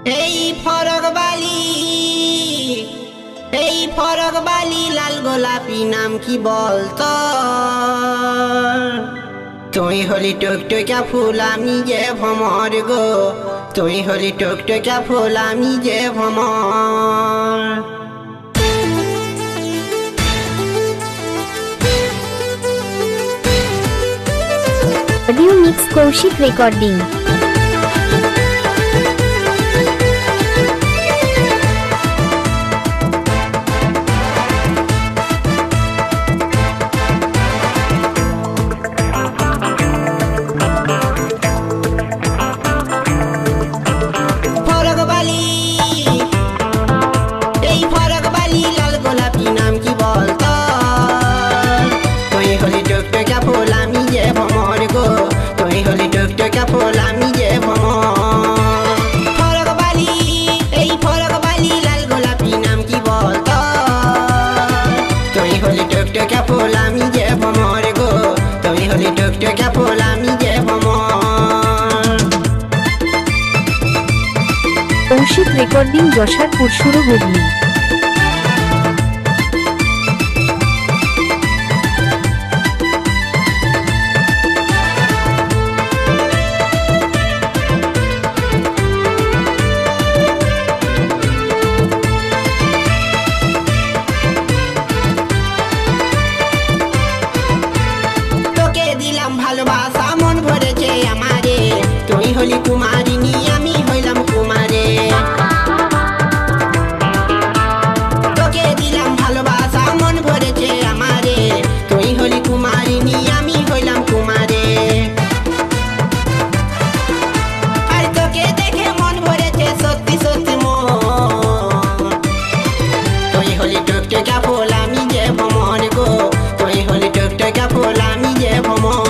এই ফরক বালি, এই ফরক বালি লাল গোলাপি নাম কি বলতো? তুই হলি টুকটুকা ফুল আমি যে ভ্রমর গো, তুই হলি টুকটুকা ফুল আমি যে ভ্রমর। Audio mix Kaushik recording. Kaushik recording Jasharpur শুরু হুগলি। তোকে দিলাম ভালোবাসা মন ভরেছে আমারে, তুই হলি কুমারিনী আমি হইলাম কুমারে। তোকে দিলাম ভালোবাসা মন ভরেছে আমারে, তুই হলি কুমারিনী আমি হইলাম কুমারে। আর তোকে দেখে মন ভরেছে সত্যি সত্যি মন, তুই হলি টুকটুকা ফুল আমি যে ভ্রমর গো, তুই হলি টুকটুকা ফুল আমি যে ভ্রমর।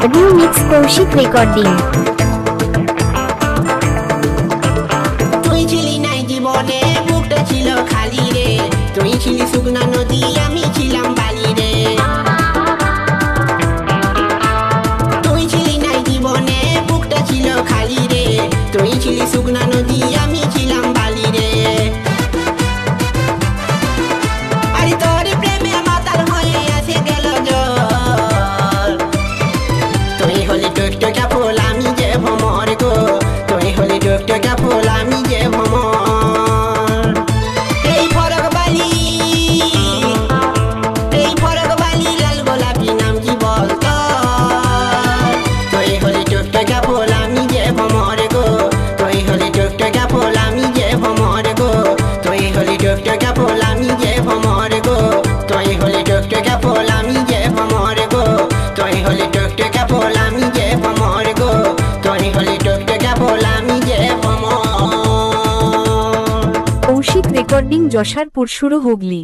Audio mix Kaushik recording. তুই ছিলি নাই জীবনে বুকটা ছিল খালি রে, তুই ছিলি শুকনা নদী আমি ছিলাম বালি রে। তুই ছিলি নাই জীবনে বুকটা ছিল খালি রে, তুই ছিলি শুকনা নদী আমি ছিলাম বালি রে। আরে তোর প্রেমে মাতাল হয়ে আসে গেল জল, তুই হলি টুকটুকা ফুল আমি যে ভ্রমর গো, তুই হলি টুকটুকা ফুল আমি যে ভ্রমর। এই ফরক বালি, এই ফরক বালি লাল গোলাপি নাম কি বলতো? তুই হলি টুকটুকা ফুল আমি যে ভ্রমর গো, তুই হলি টুকটুকা ফুল আমি যে ভ্রমর গো, তুই হলি টুকটুকা ফুল আমি যে ভ্রমর গো, তুই হলি টুকটুকা ফুল আমি যে ভ্রমর গো, তুই হলি টুকটুকা ফুল আমি যে ভ্রমর গো, তুই হলি টুকটুকা ফুল আমি যে ভ্রমর। কৌশিক রেকর্ডিং যশারপুর শুরু হুগলি।